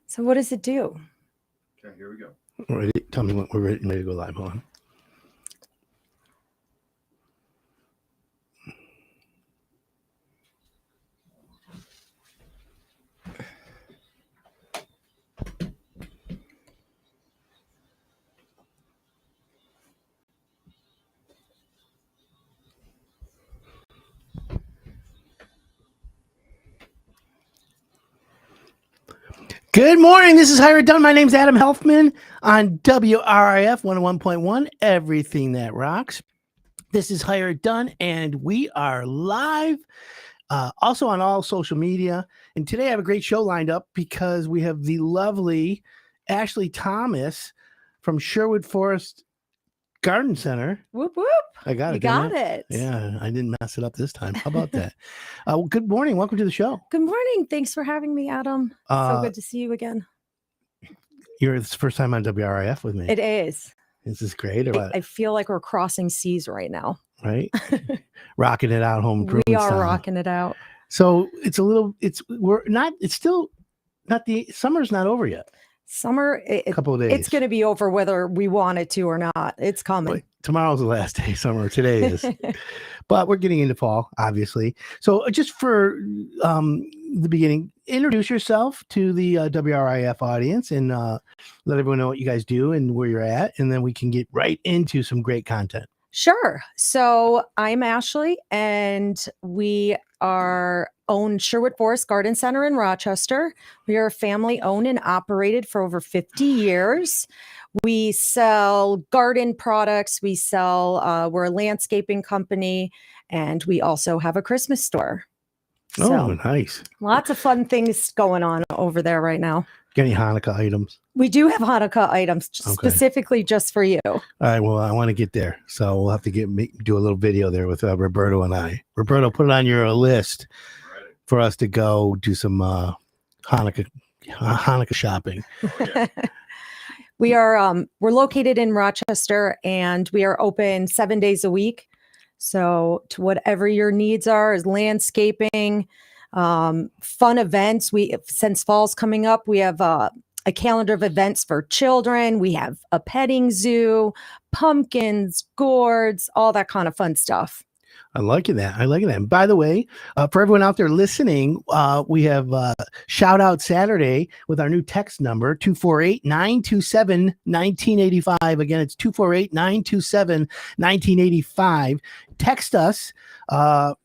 So what does it do? Okay, here we go. Ready? Tell me when we're ready to go live. Hold on. Good morning. This is Higher Done. My name's Adam Helfman on WRIF 101.1, Everything That Rocks. This is Higher Done, and we are live, also on all social media. And today I have a great show lined up because we have the lovely Ashley Thomas from Sherwood Forest Garden Center. Whoop, whoop. I got it. You got it. Yeah, I didn't mess it up this time. How about that? Good morning. Welcome to the show. Good morning. Thanks for having me, Adam. So good to see you again. It's the first time on WRIF with me. It is. This is great. Or what? I feel like we're crossing seas right now. Right? Rocking it out, home improvement We are style. rocking it out. So it's still not summer's not over yet. Summer, A couple of days. it's going to be over whether we want it to or not. It's coming. But tomorrow's the last day of summer. Today is. But we're getting into fall, obviously. So just for the beginning, introduce yourself to the WRIF audience and let everyone know what you guys do and where you're at. And then we can get right into some great content. Sure. So I'm Ashley, and we own Sherwood Forest Garden Center in Rochester. We are family owned and operated for over 50 years. We sell garden products. We're a landscaping company, and we also have a Christmas store. Oh, nice. Lots of fun things going on over there right now. Got any Hanukkah items? We do have Hanukkah items specifically just for you. All right. Well, I want to get there. So we'll have to do a little video there with Roberto and I. Roberto, put it on your list for us to go do some Hanukkah shopping. We're located in Rochester, and we are open 7 days a week. So to whatever your needs are, is landscaping, fun events. Since fall's coming up, we have a calendar of events for children. We have a petting zoo, pumpkins, gourds, all that kind of fun stuff. I like that. And by the way, for everyone out there listening, we have Shout Out Saturday with our new text number, 248-927-1985. Again, it's 248-927-1985. Text us.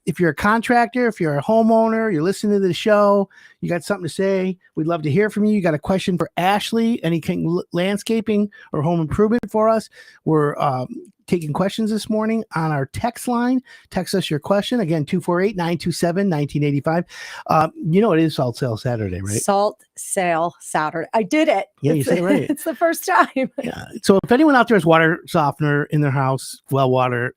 If you're a contractor, if you're a homeowner, you're listening to the show, you got something to say, we'd love to hear from you. You got a question for Ashley, anything landscaping or home improvement for us, we're taking questions this morning on our text line. Text us your question. Again, 248-927-1985. It is Salt Sale Saturday, right? Salt Sale Saturday. I did it. Yeah, you said it right. It's the first time. Yeah. So if anyone out there has water softener in their house, well water,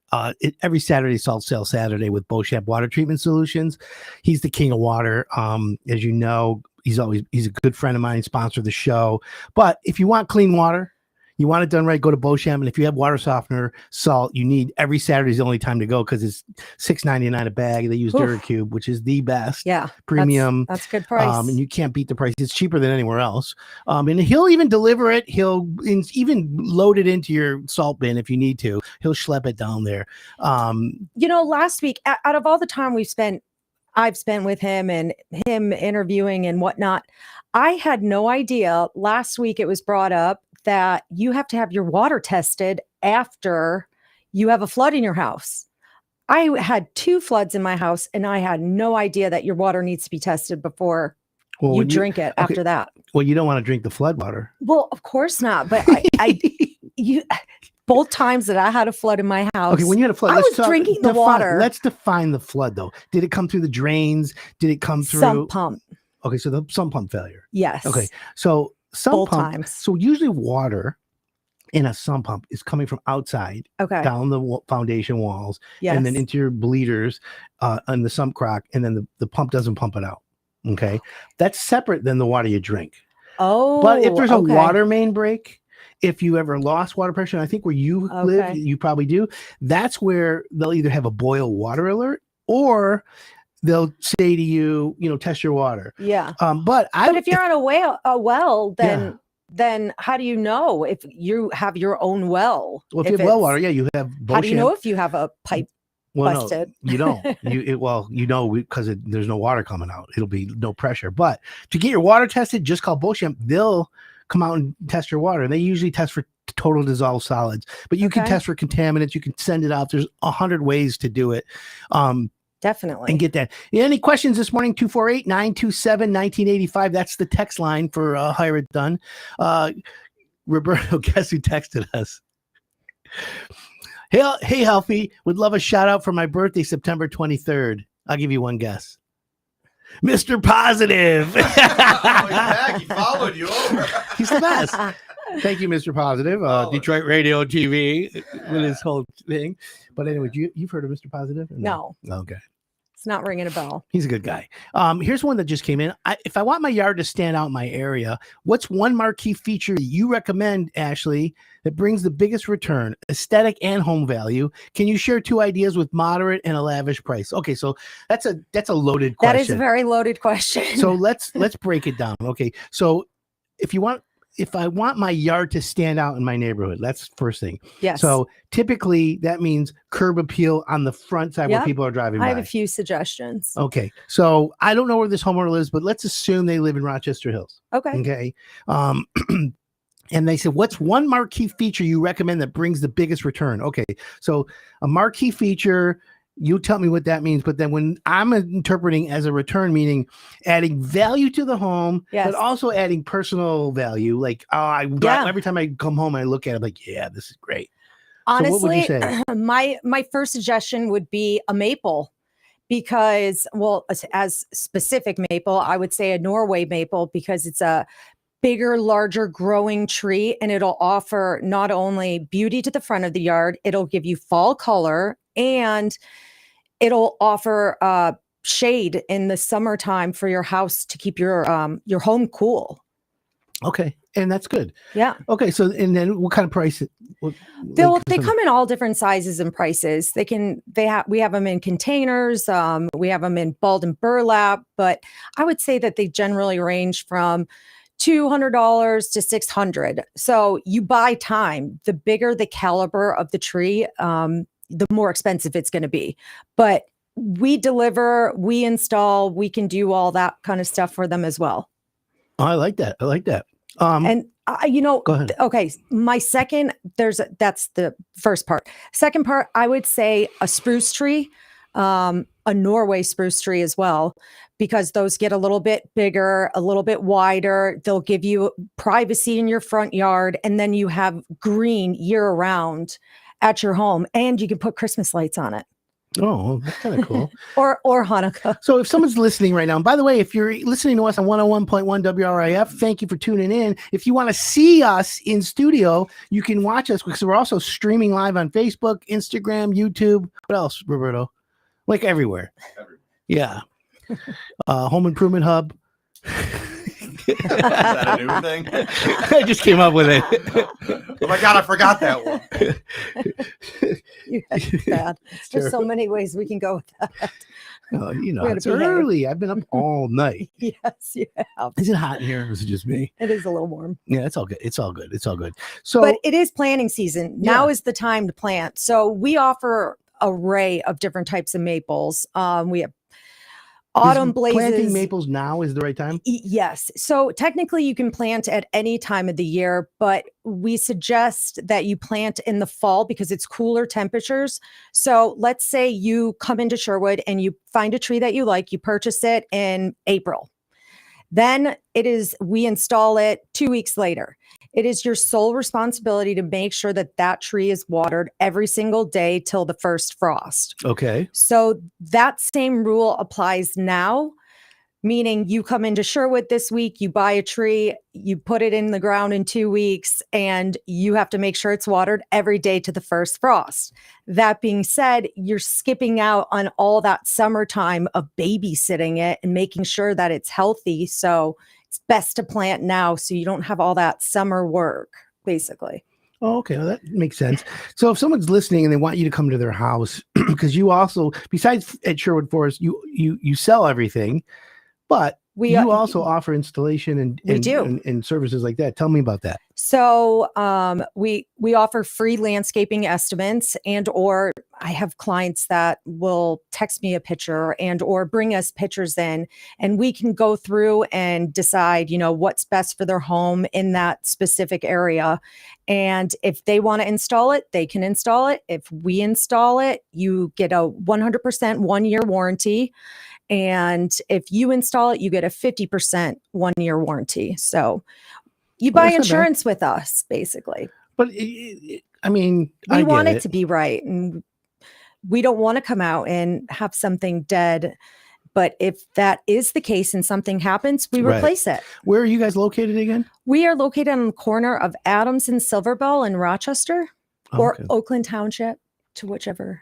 every Saturday, Salt Sale Saturday with Beauchamp Water Treatment Solutions. He's the king of water. As you know, he's a good friend of mine, sponsor of the show. But if you want clean water, you want it done right, go to Beauchamp. And if you have water softener, salt, you need every Saturday is the only time to go because it's $6.99 a bag. They use Duracube, which is the best. Yeah. Premium. That's good price. And you can't beat the price. It's cheaper than anywhere else. And he'll even deliver it. He'll even load it into your salt bin if you need to. He'll schlep it down there. Last week, out of all the time I've spent with him and him interviewing and whatnot, I had no idea. Last week it was brought up that you have to have your water tested after you have a flood in your house. I had 2 floods in my house, and I had no idea that your water needs to be tested before you drink it after that. Well, you don't want to drink the flood water. Well, of course not. But both times that I had a flood in my house, okay, when you had a flood, I was drinking the water. Let's define the flood, though. Did it come through the drains? Did it come through sump pump? Okay, so the sump pump failure. Yes. Okay, so sump pump. Times. So usually water in a sump pump is coming from outside, down the foundation walls, and then into your bleeders on the sump crock, and then the pump doesn't pump it out. Okay, that's separate than the water you drink. Oh, but if there's a water main break, if you ever lost water pressure, and I think where you live, you probably do, that's where they'll either have a boil water alert or they'll say to you, test your water. Yeah. But if you're on a well, then how do you know if you have your own well? Well, if you have well water, you have. How do you know if you have a pipe busted? No, you don't. Because there's no water coming out. It'll be no pressure. But to get your water tested, just call Beauchamp. They'll come out and test your water. They usually test for total dissolved solids, but you can test for contaminants. You can send it out. There's 100 ways to do it. Definitely. And get that. Any questions this morning? 248-927-1985. That's the text line for Hire It Done. Roberto, guess who texted us? Hey, Healthy. Would love a shout out for my birthday, September 23rd. I'll give you one guess. Mr. Positive. He's back. He followed you over. He's the best. Thank you, Mr. Positive. Detroit Radio TV with his whole thing. But anyway, you've heard of Mr. Positive? No. Okay. It's not ringing a bell. He's a good guy. Here's one that just came in. If I want my yard to stand out in my area, what's one marquee feature you recommend, Ashley, that brings the biggest return, aesthetic and home value? Can you share 2 ideas with moderate and a lavish price? Okay, so that's a loaded question. That is a very loaded question. So let's break it down. Okay, so if I want my yard to stand out in my neighborhood, that's the first thing. Yes. So typically that means curb appeal on the front side where people are driving by. I have a few suggestions. Okay. So I don't know where this homeowner lives, but let's assume they live in Rochester Hills. Okay. And they said, what's one marquee feature you recommend that brings the biggest return? Okay. So a marquee feature, you tell me what that means. But then when I'm interpreting as a return, meaning adding value to the home, but also adding personal value. Like, every time I come home, I look at it like, yeah, this is great. Honestly, so what would you say? my first suggestion would be a maple because, as specific maple, I would say a Norway maple because it's a bigger, larger growing tree and it'll offer not only beauty to the front of the yard, it'll give you fall color and it'll offer shade in the summertime for your house to keep your home cool. Okay. And that's good. Yeah. Okay. So, and then what kind of price? They come in all different sizes and prices. We have them in containers. We have them in balled and burlap, but I would say that they generally range from $200 to $600. So you buy time. The bigger the caliber of the tree, the more expensive it's going to be. But we deliver, we install, we can do all that kind of stuff for them as well. Oh, I like that. And go ahead. Okay, my second, that's the first part. Second part, I would say a spruce tree, a Norway spruce tree as well, because those get a little bit bigger, a little bit wider. They'll give you privacy in your front yard, and then you have green year round at your home, and you can put Christmas lights on it. Oh, that's kind of cool. or Hanukkah. So if someone's listening right now, and by the way, if you're listening to us on 101.1 WRIF, thank you for tuning in. If you want to see us in studio, you can watch us because we're also streaming live on Facebook, Instagram, YouTube. What else, Roberto? Like everywhere. Yeah. Home Improvement Hub. Is that a new thing? I just came up with it. Oh my God, I forgot that one. That's bad. There's so many ways we can go with that. Oh, it's early. I've been up all night. Yes, you have. Is it hot in here or is it just me? It is a little warm. Yeah, it's all good. It's all good. So, but it is planting season. Now is the time to plant. So we offer an array of different types of maples. We have autumn blazes. Planting maples now is the right time? Yes. So technically you can plant at any time of the year, but we suggest that you plant in the fall because it's cooler temperatures. So let's say you come into Sherwood and you find a tree that you like, you purchase it in April. Then we install it 2 weeks later. It is your sole responsibility to make sure that that tree is watered every single day till the first frost. Okay. So that same rule applies now, meaning you come into Sherwood this week, you buy a tree, you put it in the ground in 2 weeks, and you have to make sure it's watered every day to the first frost. That being said, you're skipping out on all that summertime of babysitting it and making sure that it's healthy. So it's best to plant now so you don't have all that summer work, basically. Oh, okay. Well, that makes sense. So if someone's listening and they want you to come to their house, because you also, besides at Sherwood Forest, you sell everything, but you also offer installation and services like that. Tell me about that. So we offer free landscaping estimates, and or I have clients that will text me a picture and or bring us pictures in, and we can go through and decide, what's best for their home in that specific area. And if they want to install it, they can install it. If we install it, you get a 100% 1-year warranty. And if you install it, you get a 50% 1-year warranty. So you buy insurance with us, basically. But I mean, we want it to be right. And we don't want to come out and have something dead. But if that is the case and something happens, we replace it. Where are you guys located again? We are located on the corner of Adams and Silverbell in Rochester, or Oakland Township, to whichever.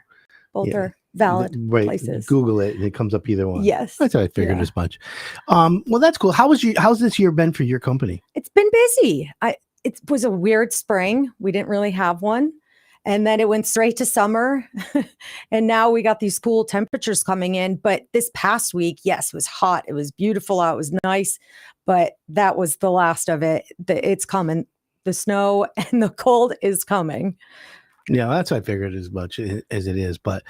Both are valid places. Google it and it comes up either one. Yes. That's how I figured as much. Well, that's cool. How's this year been for your company? It's been busy. It was a weird spring. We didn't really have one. And then it went straight to summer. And now we got these cool temperatures coming in. But this past week, yes, it was hot. It was beautiful out. It was nice. But that was the last of it. It's coming. The snow and the cold is coming. Yeah, that's what I figured as much as it is. But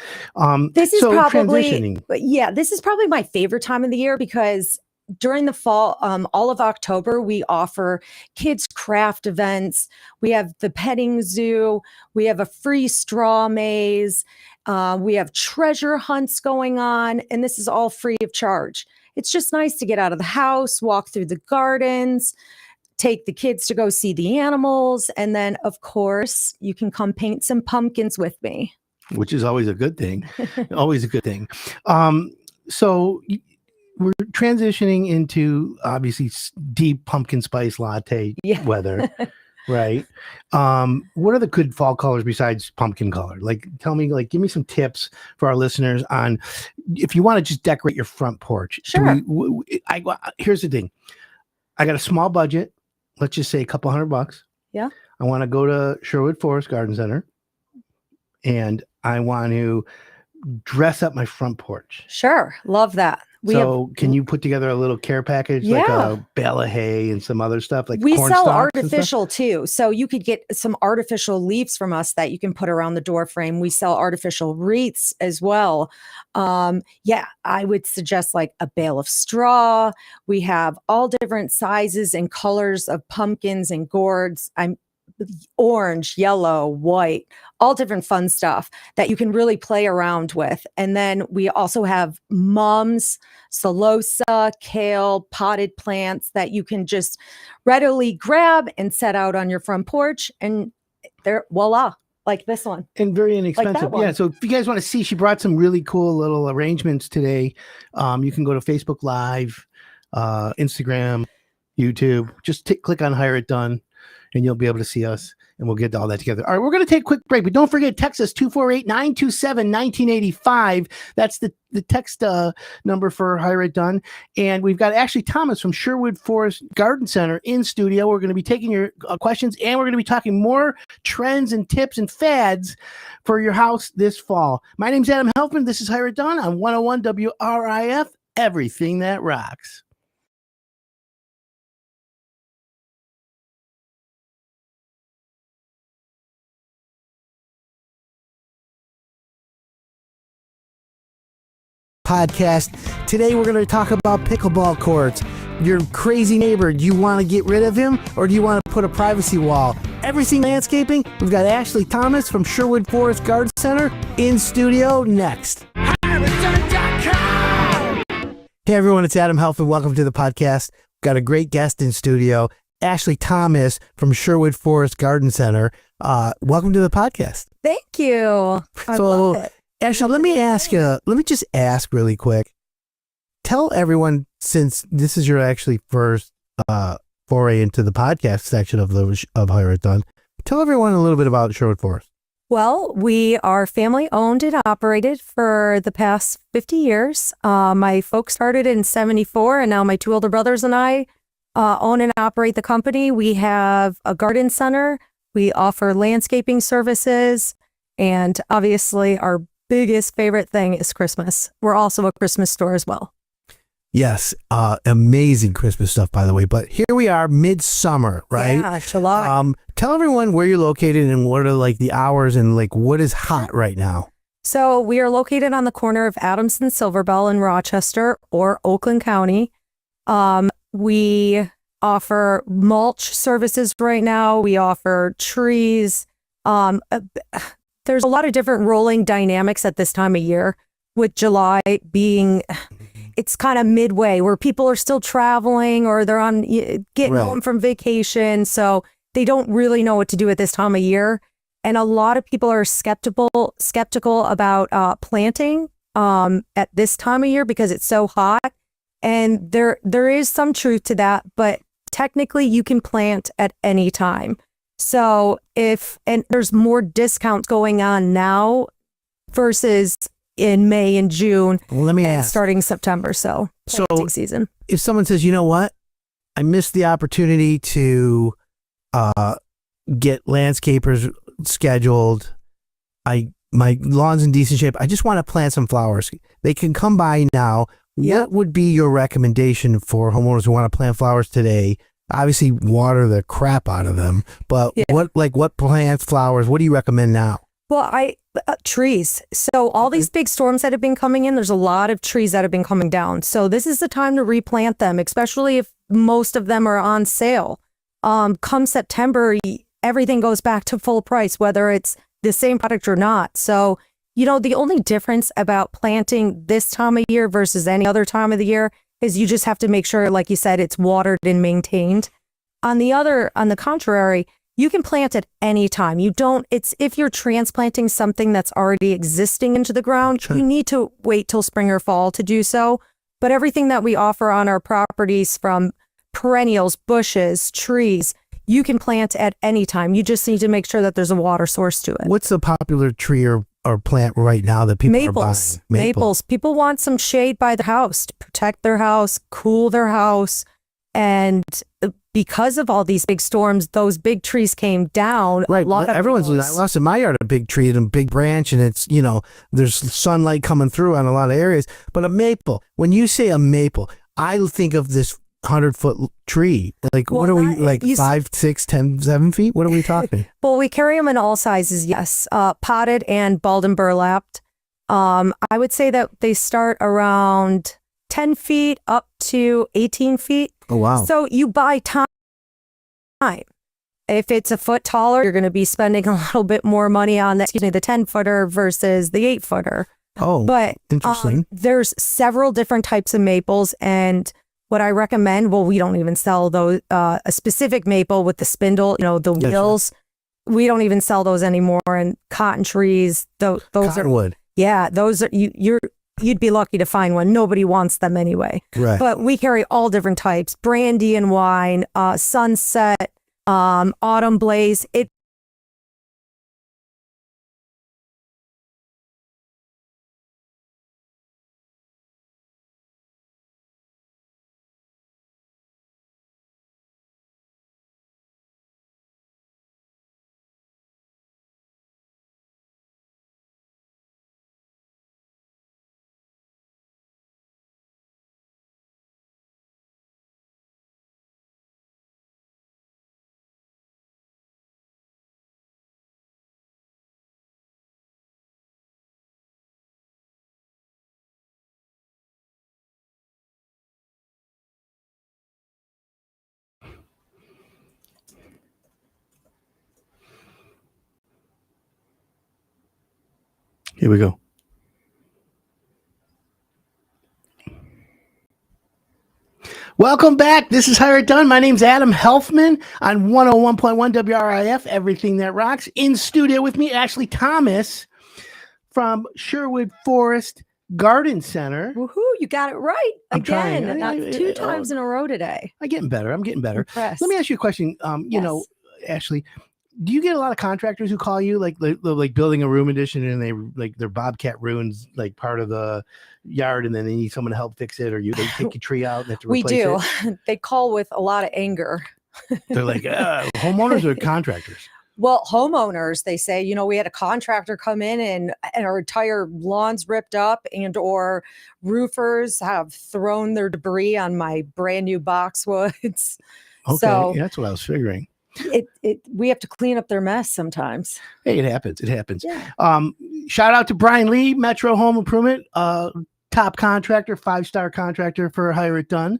this is this is probably my favorite time of the year, because during the fall, all of October, we offer kids craft events. We have the petting zoo. We have a free straw maze. We have treasure hunts going on, and this is all free of charge. It's just nice to get out of the house, walk through the gardens, take the kids to go see the animals. And then, of course, you can come paint some pumpkins with me. Which is always a good thing. Always a good thing. So we're transitioning into, obviously, deep pumpkin spice latte weather, right? What are the good fall colors besides pumpkin color? Tell me, give me some tips for our listeners on if you want to just decorate your front porch. Sure. Here's the thing. I got a small budget. Let's just say a couple $100. Yeah. I want to go to Sherwood Forest Garden Center, and I want to dress up my front porch. Sure. Love that. Can you put together a little care package, like a bale of hay and some other stuff? We sell artificial too. So you could get some artificial leaves from us that you can put around the door frame. We sell artificial wreaths as well. I would suggest like a bale of straw. We have all different sizes and colors of pumpkins and gourds. Orange, yellow, white, all different fun stuff that you can really play around with. And then we also have mums, celosa, kale, potted plants that you can just readily grab and set out on your front porch, and there, voila, like this one. And very inexpensive. Like so if you guys want to see, she brought some really cool little arrangements today. You can go to Facebook Live, Instagram, YouTube. Just click on Hire It Done, and you'll be able to see us, and we'll get all that together. All right, we're going to take a quick break, but don't forget, text us 248-927-1985. That's the text number for Hire It Done. And we've got Ashley Thomas from Sherwood Forest Garden Center in studio. We're going to be taking your questions, and we're going to be talking more trends and tips and fads for your house this fall. My name's Adam Helfman. This is Hire It Done on 101 WRIF, everything that rocks. Podcast. Today we're going to talk about pickleball courts. Your crazy neighbor, do you want to get rid of him, or do you want to put a privacy wall? Everything landscaping. We've got Ashley Thomas from Sherwood Forest Garden Center in studio next. Hey everyone, it's Adam Helfman. Welcome to the podcast. We've got a great guest in studio, Ashley Thomas from Sherwood Forest Garden Center. Welcome to the podcast. Thank you. I love it. Ashley, let me just ask really quick. Tell everyone, since this is your actually first foray into the podcast section of Hire It Done, tell everyone a little bit about Sherwood Forest. Well, we are family owned and operated for the past 50 years. My folks started in 74, and now my two older brothers and I own and operate the company. We have a garden center. We offer landscaping services, and obviously our biggest favorite thing is Christmas. We're also a Christmas store as well. Yes, amazing Christmas stuff, by the way. But here we are, midsummer, right? Yeah, July. Tell everyone where you're located and what are like the hours and like what is hot right now. So we are located on the corner of Adams and Silverbell in Rochester or Oakland County. We offer mulch services right now. We offer trees. There's a lot of different rolling dynamics at this time of year, with July being, it's kind of midway where people are still traveling or they're on getting home from vacation. So they don't really know what to do at this time of year. And a lot of people are skeptical about planting at this time of year because it's so hot. And there is some truth to that, but technically you can plant at any time. So and there's more discounts going on now versus in May and June. Well, let me ask. Starting September. So planting season. If someone says, you know what, I missed the opportunity to get landscapers scheduled. My lawn's in decent shape. I just want to plant some flowers. They can come by now. Yep. What would be your recommendation for homeowners who want to plant flowers today? Obviously, water the crap out of them. But what plants, flowers? What do you recommend now? Well, trees. So all these big storms that have been coming in, there's a lot of trees that have been coming down. So this is the time to replant them, especially if most of them are on sale. Come September, everything goes back to full price, whether it's the same product or not. So, the only difference about planting this time of year versus any other time of the year is you just have to make sure, like you said, it's watered and maintained. On the contrary, you can plant at any time. If you're transplanting something that's already existing into the ground, sure, you need to wait till spring or fall to do so. But everything that we offer on our properties, from perennials, bushes, trees, you can plant at any time. You just need to make sure that there's a water source to it. What's the popular tree or plant right now that people are buying? Maples. People want some shade by the house to protect their house, cool their house. And because of all these big storms, those big trees came down. Right. I lost in my yard a big tree and a big branch, and it's, there's sunlight coming through on a lot of areas. But a maple, when you say a maple, I think of this 100-foot tree. What are we, 5, 6, 10, 7 feet? What are we talking? Well, we carry them in all sizes, yes. Potted and balled and burlapped. I would say that they start around 10 feet up to 18 feet. Oh, wow. So you buy time. If it's a foot taller, you're going to be spending a little bit more money on the 10-footer versus the 8-footer. Oh, but interesting. There's several different types of maples, and what I recommend, we don't even sell those, a specific maple with the spindle, the wheels. Sure. We don't even sell those anymore. And cotton trees, those Cottonwood. Those are, you'd be lucky to find one. Nobody wants them anyway. Right. But we carry all different types: brandy and wine, sunset, autumn blaze. Here we go. Welcome back. This is How It Done. My name's Adam Helfman on 101.1 WRIF, Everything That Rocks. In studio with me, Ashley Thomas from Sherwood Forest Garden Center. Woohoo, you got it right again. Not 2 times in a row today. I'm getting better. Impressed. Let me ask you a question. Yes. Ashley, do you get a lot of contractors who call you like building a room addition and they their bobcat ruins part of the yard and then they need someone to help fix it, or they take your tree out and have to replace it? We do. They call with a lot of anger. They're like homeowners or contractors? Well, homeowners, they say, we had a contractor come in and our entire lawn's ripped up, and or roofers have thrown their debris on my brand new boxwoods. Okay, So that's what I was figuring. we have to clean up their mess sometimes. Hey, it happens. It happens. Yeah. Shout out to Brian Lee, Metro Home Improvement, top contractor, 5-star contractor for Hire It Done.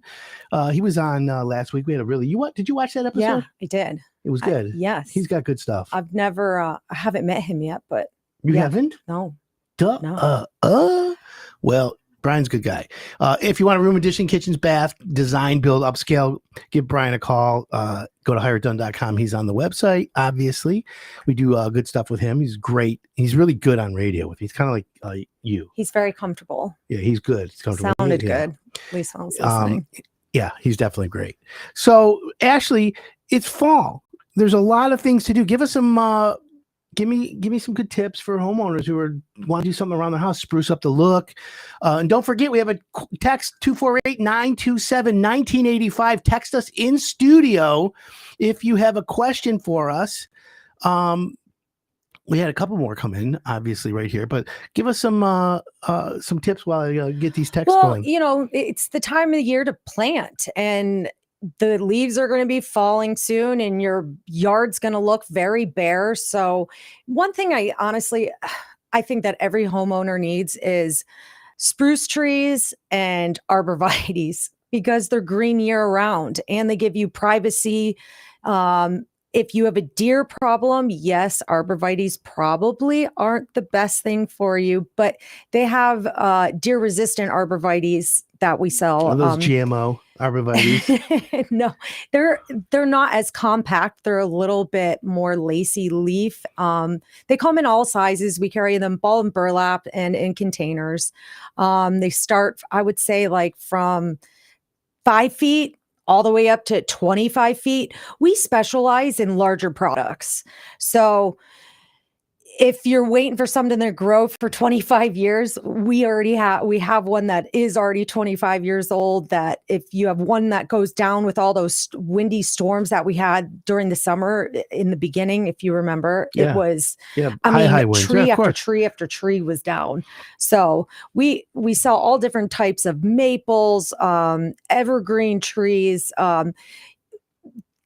He was on last week. We had a really, did you watch that episode? Yeah, I did. It was good. Yes. He's got good stuff. I've never, I haven't met him yet, but. You haven't? No. Duh. No. Well, Brian's a good guy. If you want a room addition, kitchens, bath, design, build, upscale, give Brian a call. Go to hireitdone.com. He's on the website, obviously. We do good stuff with him. He's great. He's really good on radio with you. He's kind of like you. He's very comfortable. Yeah, he's good. He's comfortable. Sounded good. At least I was listening. Yeah, he's definitely great. So, Ashley, it's fall. There's a lot of things to do. Give us some give me some good tips for homeowners who want to do something around their house, spruce up the look. And don't forget, we have a text 248-927-1985. Text us in studio if you have a question for us. We had a couple more come in, obviously, right here, but give us some tips while I get these texts going. It's the time of the year to plant, and the leaves are going to be falling soon, and your yard's going to look very bare. So one thing I think that every homeowner needs is spruce trees and arborvitaes, because they're green year round and they give you privacy. If you have a deer problem, yes, arborvitaes probably aren't the best thing for you, but they have deer resistant arborvitaes that we sell. Are those GMO arborvitaes? No, they're not as compact. They're a little bit more lacy leaf. They come in all sizes. We carry them ball and burlap and in containers. They start, I would say, like from 5 feet all the way up to 25 feet. We specialize in larger products. So if you're waiting for something to grow for 25 years, we have one that is already 25 years old, that if you have one that goes down with all those windy storms that we had during the summer in the beginning, if you remember, it was, high winds. Tree after tree after tree was down. So we sell all different types of maples, evergreen trees,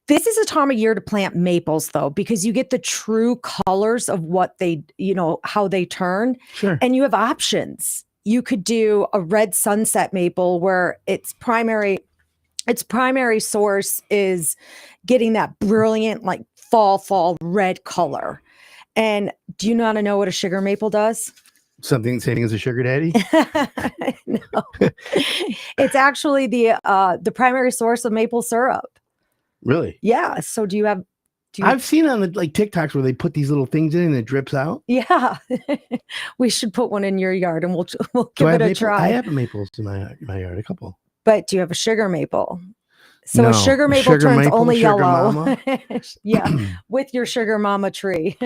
this is a time of year to plant maples, though, because you get the true colors of what they, how they turn. Sure. And you have options. You could do a red sunset maple where its primary source is getting that brilliant, like fall red color. And do you know what a sugar maple does? Something same as a sugar daddy? No. It's actually the primary source of maple syrup. Really? Yeah. So do you I've seen on the TikToks where they put these little things in and it drips out. Yeah. We should put one in your yard and we'll give it a try. I have maples in my yard, a couple. But do you have a sugar maple? So no, a sugar maple turns only yellow. Yeah. With your sugar mama tree.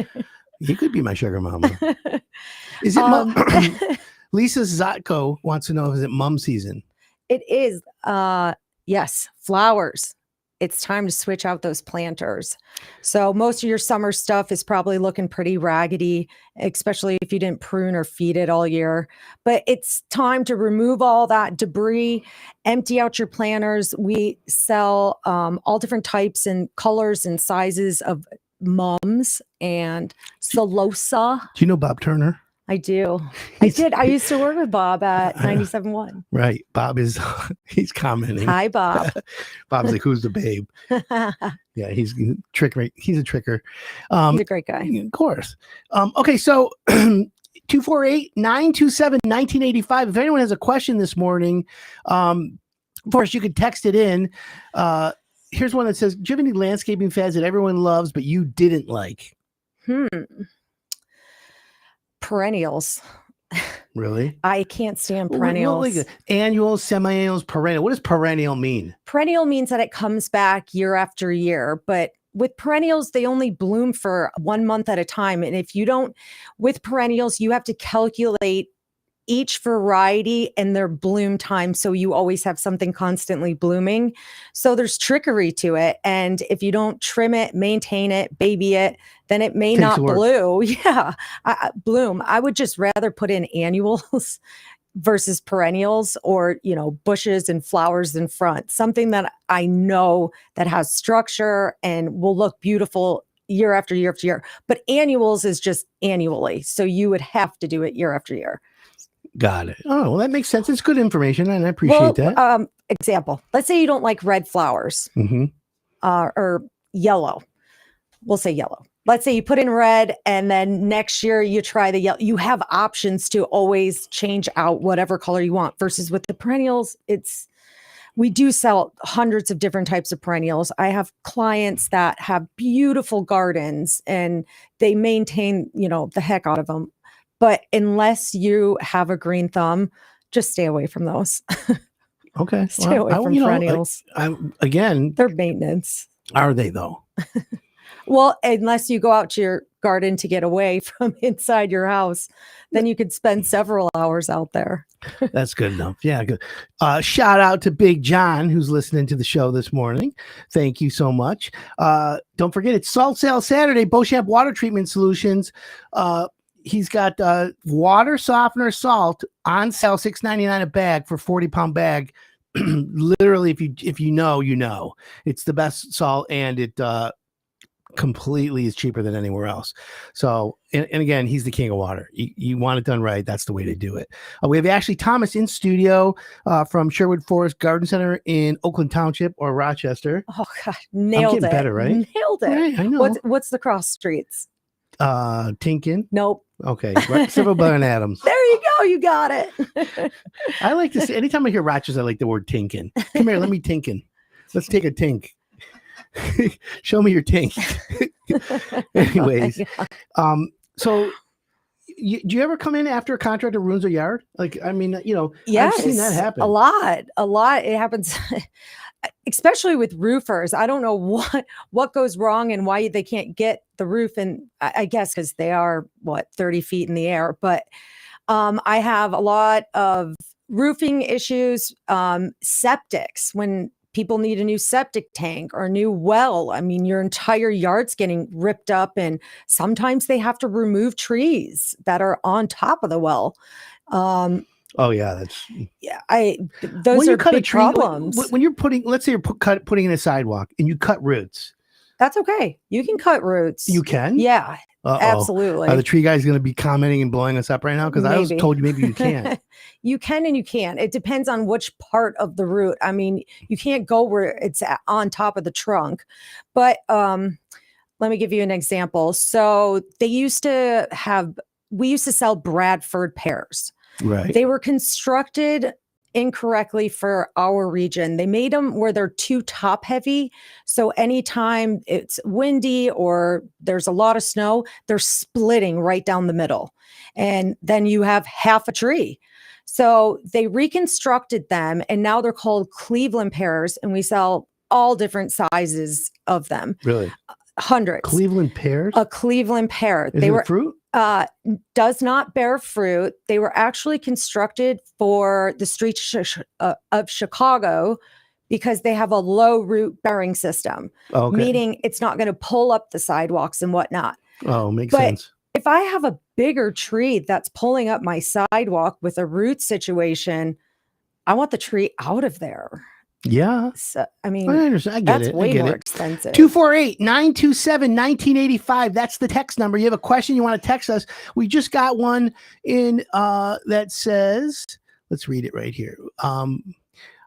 You could be my sugar mama. Is it Lisa Zotko wants to know, is it mum season? It is. Yes. Flowers. It's time to switch out those planters. So most of your summer stuff is probably looking pretty raggedy, especially if you didn't prune or feed it all year. But it's time to remove all that debris, empty out your planters. We sell all different types and colors and sizes of mums and Celosa. Do you know Bob Turner? I do. I did. I used to work with Bob at 97.1. Right. Bob he's commenting. Hi, Bob. Bob's like, who's the babe? Yeah, he's a tricker. He's a tricker. He's a great guy. Of course. Okay, so 248-927-1985. If anyone has a question this morning, of course, you could text it in. Here's one that says, do you have any landscaping fads that everyone loves but you didn't like? Perennials. Really? I can't stand perennials. Like annuals, semi-annuals, perennial. What does perennial mean? Perennial means that it comes back year after year, but with perennials, they only bloom for 1 month at a time. And with perennials, you have to calculate each variety and their bloom time. So you always have something constantly blooming. So there's trickery to it. And if you don't trim it, maintain it, baby it, then it may Takes not work. bloom. Yeah. Bloom. I would just rather put in annuals versus perennials, or, bushes and flowers in front, something that I know that has structure and will look beautiful year after year after year. But annuals is just annually. So you would have to do it year after year. Got it. Oh, well, that makes sense. It's good information, and I appreciate that. Example, let's say you don't like red flowers or yellow. We'll say yellow. Let's say you put in red and then next year you try the yellow. You have options to always change out whatever color you want, versus with the perennials, we do sell hundreds of different types of perennials. I have clients that have beautiful gardens and they maintain, the heck out of them. But unless you have a green thumb, just stay away from those. Okay. Stay away from perennials. Again, they're maintenance. Are they though? Well, unless you go out to your garden to get away from inside your house, then you could spend several hours out there. That's good enough. Yeah, good. Shout out to Big John, who's listening to the show this morning. Thank you so much. Don't forget, it's Salt Sale Saturday, Beauchamp Water Treatment Solutions. He's got water softener salt on sale, $6.99 a bag for 40-pound bag. Literally, if you know, it's the best salt, and it completely is cheaper than anywhere else. So, and again, he's the king of water. You want it done right, that's the way to do it. We have Ashley Thomas in studio from Sherwood Forest Garden Center in Oakland Township or Rochester. Oh God, nailed I'm getting it. better, right? Nailed it. Right, I know. What's the cross streets? Tinkin. Nope. Okay, right. Silver Bell and Adams. There you go. You got it. I like to say, anytime I hear Rochester, I like the word tinkin. Come here, let me tinkin. Let's take a tink. Show me your tink. Anyways, so do you ever come in after a contractor ruins a yard? Like, I mean, yes, I've seen that happen a lot. It happens, especially with roofers. I don't know what goes wrong and why they can't get the roof. And I guess because they are 30 feet in the air. But I have a lot of roofing issues, septics, when people need a new septic tank or a new well. I mean, your entire yard's getting ripped up, and sometimes they have to remove trees that are on top of the well. Oh yeah, those are big problems. When you're let's say you're putting in a sidewalk and you cut roots. That's okay. You can cut roots. You can? Yeah. Absolutely. Are the tree guys going to be commenting and blowing us up right now? Because I was told you maybe you can't. You can and you can't. It depends on which part of the root. I mean, you can't go where it's on top of the trunk. But let me give you an example. So we used to sell Bradford pears. Right. They were constructed incorrectly for our region. They made them where they're too top heavy. So anytime it's windy or there's a lot of snow, they're splitting right down the middle. And then you have half a tree. So they reconstructed them, and now they're called Cleveland pears, and we sell all different sizes of them. Really? Hundreds. Cleveland pears? A Cleveland pear. Is it fruit? Does not bear fruit. They were actually constructed for the streets of Chicago because they have a low root bearing system, meaning it's not going to pull up the sidewalks and whatnot. Oh, makes sense. If I have a bigger tree that's pulling up my sidewalk with a root situation, I want the tree out of there. Yeah. So, I mean, I understand. I get that's it. way more expensive. 248-927-1985. That's the text number. You have a question, you want to text us. We just got one in that says, let's read it right here.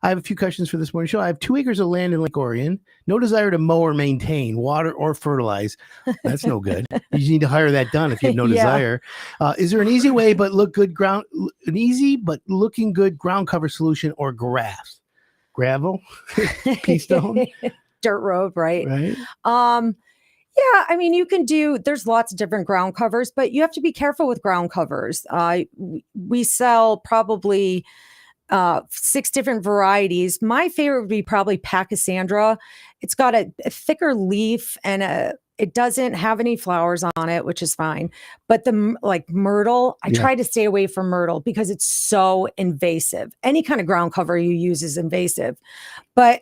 I have a few questions for this morning show. I have 2 acres of land in Lake Orion. No desire to mow or maintain, water or fertilize. That's no good. You just need to hire that done if you have no desire. Is there an easy way but looking good ground cover solution or grass? Gravel, pea stone, dirt road, right? Right. Yeah, I mean, there's lots of different ground covers, but you have to be careful with ground covers. We sell probably 6 different varieties. My favorite would be probably Pachysandra. It's got a thicker leaf and it doesn't have any flowers on it, which is fine. But like myrtle, I Yeah. try to stay away from myrtle because it's so invasive. Any kind of ground cover you use is invasive. But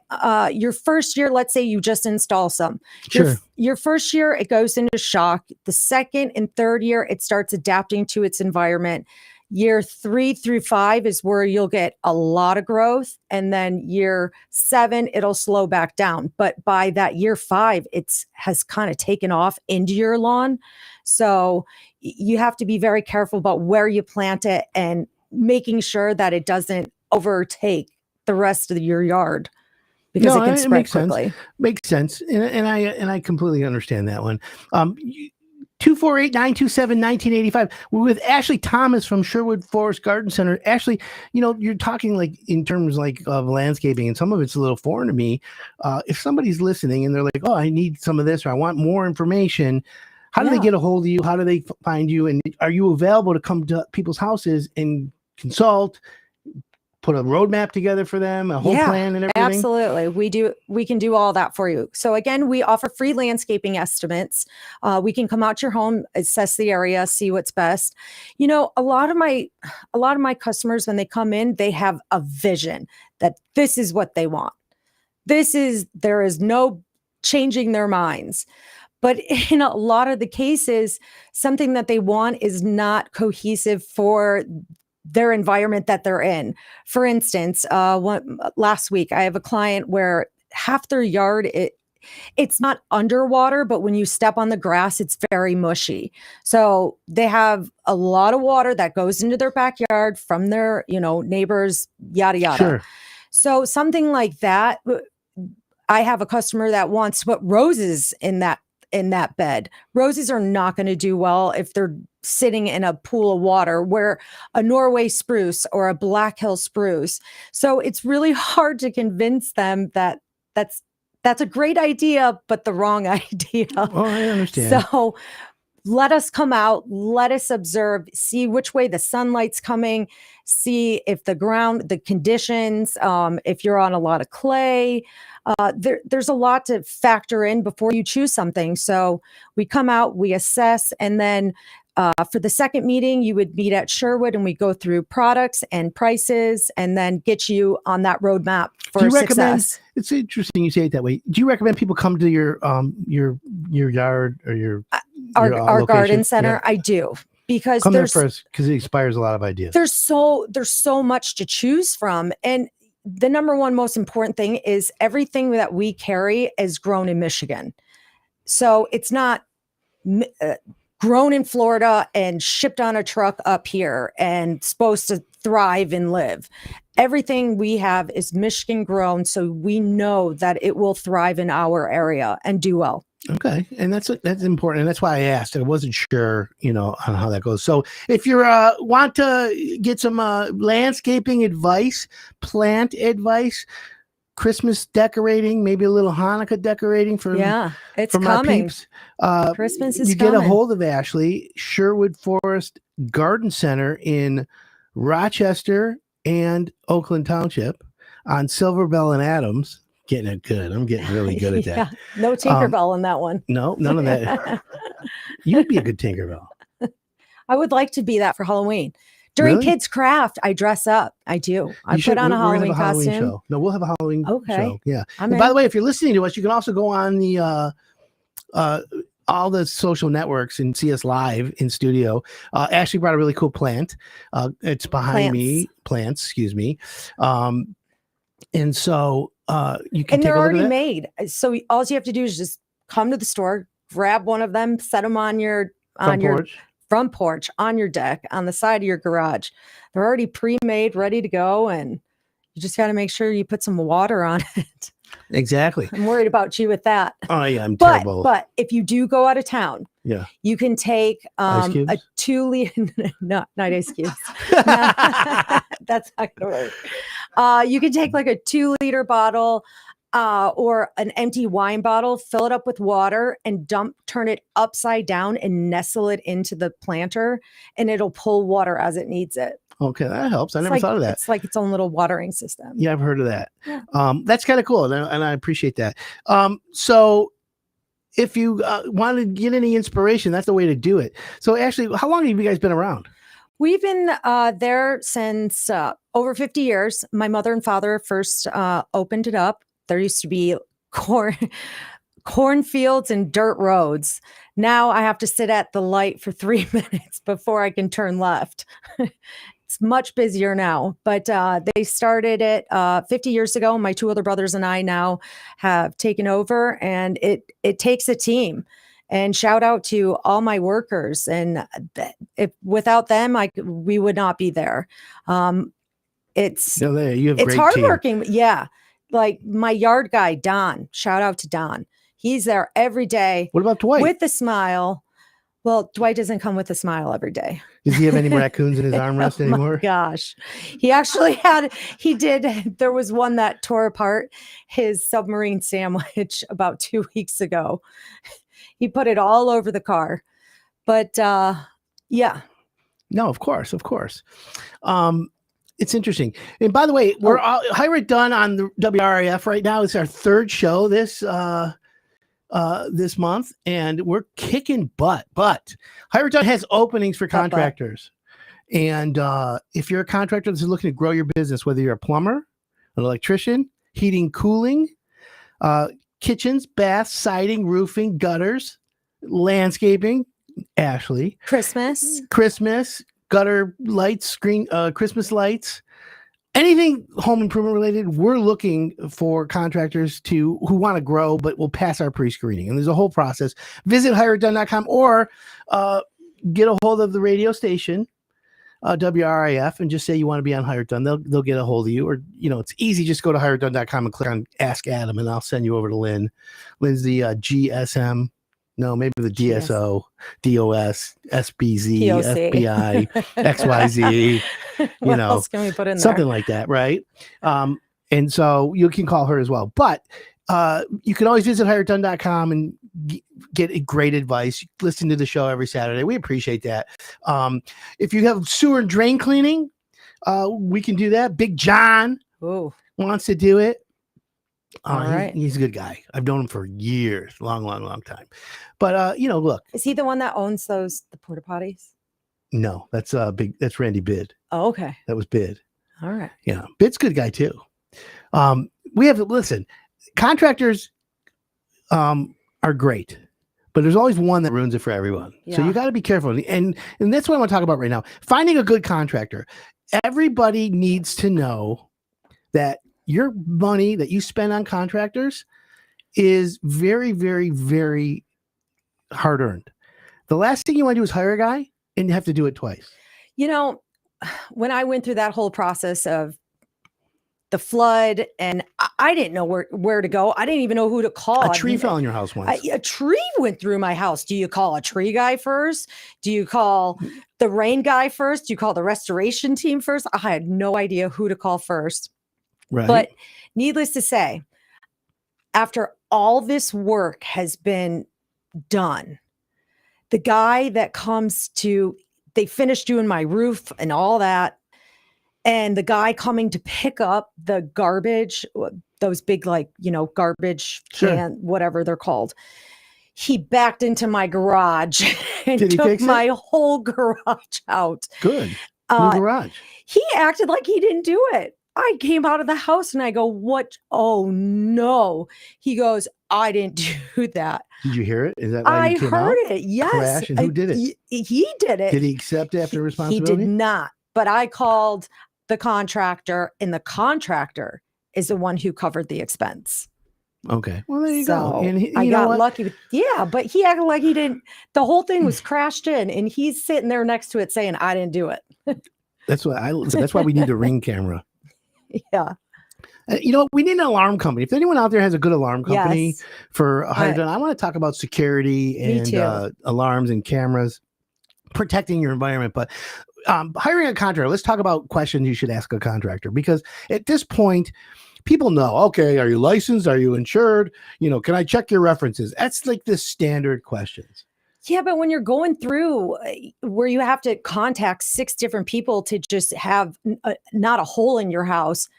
your first year, let's say you just install some. Sure. Your first year, it goes into shock. The second and third year, it starts adapting to its environment. Year 3 through 5 is where you'll get a lot of growth. And then year 7, it'll slow back down. But by that year 5, has kind of taken off into your lawn. So you have to be very careful about where you plant it and making sure that it doesn't overtake the rest of your yard, because it can spread quickly. Makes sense. And I completely understand that one. 248-927-1985. We're with Ashley Thomas from Sherwood Forest Garden Center. Ashley, you're talking like in terms like of landscaping, and some of it's a little foreign to me. If somebody's listening and they're like, oh, I need some of this, or I want more information, how do they get a hold of you? How do they find you? And are you available to come to people's houses and consult, put a roadmap together for them, a whole plan and everything? Absolutely. We can do all that for you. So again, we offer free landscaping estimates. We can come out to your home, assess the area, see what's best. A lot of my customers, when they come in, they have a vision that this is what they want. There is no changing their minds. But in a lot of the cases, something that they want is not cohesive for their environment that they're in. For instance, last week, I have a client where half their yard, it's not underwater, but when you step on the grass, it's very mushy. So they have a lot of water that goes into their backyard from their, neighbors, yada, yada. Sure. So something like that, I have a customer that wants to put roses in that bed. Roses are not going to do well if they're sitting in a pool of water, where a Norway spruce or a Black Hill spruce. So it's really hard to convince them that that's a great idea, but the wrong idea. Oh, I understand. So let us come out, let us observe, see which way the sunlight's coming, see if the conditions, if you're on a lot of clay. There's a lot to factor in before you choose something. So we come out, we assess, and then for the second meeting, you would meet at Sherwood, and we go through products and prices, and then get you on that roadmap for success. It's interesting you say it that way. Do you recommend people come to your yard or your our garden center? Yeah. I do, because come there first, because it inspires a lot of ideas. There's so much to choose from, and the number one most important thing is everything that we carry is grown in Michigan. So it's not grown in Florida and shipped on a truck up here and supposed to thrive and live. Everything we have is Michigan grown, so we know that it will thrive in our area and do well. Okay, and that's important, and that's why I asked. I wasn't sure, on how that goes. So, if you want to get some landscaping advice, plant advice, Christmas decorating, maybe a little Hanukkah decorating for it's for coming. My peeps. Christmas is you coming. Get a hold of Ashley, Sherwood Forest Garden Center in Rochester and Oakland Township on Silver Bell and Adams. Getting it good. I'm getting really good at that. No Tinkerbell in that one. No, none of that. You'd be a good Tinkerbell. I would like to be that for Halloween. During Kids Craft, I dress up. I do. I put on a Halloween costume. Show. No, we'll have a Halloween show. Yeah. And by the way, if you're listening to us, you can also go on the all the social networks and see us live in studio. Ashley brought a really cool plant. It's behind me. Plants, excuse me. And so you can. And they're already made. So all you have to do is just come to the store, grab one of them, set them on your front porch, on your deck, on the side of your garage. They're already pre-made, ready to go, and you just got to make sure you put some water on it. Exactly. I'm worried about you with that. Oh yeah, I'm terrible. But if you do go out of town, you can take a 2-liter, not ice cubes. That's not gonna work. You can take like a 2-liter bottle or an empty wine bottle, fill it up with water, and turn it upside down and nestle it into the planter, and it'll pull water as it needs it. Okay, that helps. I never thought of that. It's like its own little watering system. Yeah, I've heard of that. Yeah. That's kind of cool, and I appreciate that. So if you want to get any inspiration, that's the way to do it. So Ashley, how long have you guys been around? We've been there since over 50 years. My mother and father first opened it up. There used to be cornfields and dirt roads. Now I have to sit at the light for 3 minutes before I can turn left. It's much busier now, but they started it 50 years ago. My two other brothers and I now have taken over, and it takes a team. And shout out to all my workers. And if without them, we would not be there. It's You have it's great hardworking. team. Yeah, like my yard guy Don. Shout out to Don. He's there every day. What about Dwight? With a smile. Well, Dwight doesn't come with a smile every day. Does he have any raccoons in his armrest anymore? Oh my gosh. He actually did. There was one that tore apart his submarine sandwich about 2 weeks ago. He put it all over the car. But yeah. No, of course. It's interesting. And by the way, we're Hire It Done on the WRIF right now. It's our third show this month, and we're kicking butt. But Hire It Done has openings for contractors. And if you're a contractor that's looking to grow your business, whether you're a plumber, an electrician, heating, cooling, kitchens, baths, siding, roofing, gutters, landscaping, Ashley. Christmas, gutter lights, Christmas lights, anything home improvement related. We're looking for contractors who want to grow, but will pass our pre-screening. And there's a whole process. Visit hireitdone.com or get a hold of the radio station, WRIF, and just say you want to be on Hire It Done. They'll get a hold of you, or it's easy. Just go to hireitdone.com and click on Ask Adam, and I'll send you over to Lynn. Lynn's the GSM. No, maybe the DSO, DOS, SBZ, POC. FBI, XYZ. What else can we put in something there? like that, right? And so you can call her as well. But you can always visit hireitdone.com and get great advice. Listen to the show every Saturday. We appreciate that. If you have sewer and drain cleaning, we can do that. Big John wants to do it. All right. He's a good guy. I've known him for years, long time. But look, Is he the one that owns the porta potties? no, that's Randy Bid. Oh, okay. That was Bid. All right. Yeah, Bid's a good guy too. Listen, contractors are great, but there's always one that ruins it for everyone. Yeah. So you got to be careful. And that's what I want to talk about right now. Finding a good contractor. Everybody needs to know that your money that you spend on contractors is very, very, very hard earned. The last thing you want to do is hire a guy and you have to do it twice. When I went through that whole process of the flood, and I didn't know where to go. I didn't even know who to call. A tree fell in your house once. A tree went through my house. Do you call a tree guy first? Do you call the rain guy first? Do you call the restoration team first? I had no idea who to call first. Right. But needless to say, after all this work has been done, the guy that comes they finished doing my roof and all that, and the guy coming to pick up the garbage, those big, garbage can, whatever they're called, he backed into my garage and took my whole garage out. Good. New garage. He acted like he didn't do it. I came out of the house and I go, what? Oh no. He goes, I didn't do that. Did you hear it? Is that why you came out? I heard it. Yes. Crash, and who did it? He did it. Did he accept after responsibility? He did not. But I called the contractor, and the contractor is the one who covered the expense. Okay. Well, there you go. And I got lucky. But he acted like he didn't. The whole thing was crashed in, and he's sitting there next to it saying, I didn't do it. That's why we need the Ring camera. Yeah. We need an alarm company. If anyone out there has a good alarm company for Hire It Done, I want to talk about security and alarms and cameras, protecting your environment. But hiring a contractor, let's talk about questions you should ask a contractor, because at this point, people know, okay, are you licensed? Are you insured? Can I check your references? That's like the standard questions. Yeah, but when you're going through where you have to contact 6 different people to just have not a hole in your house,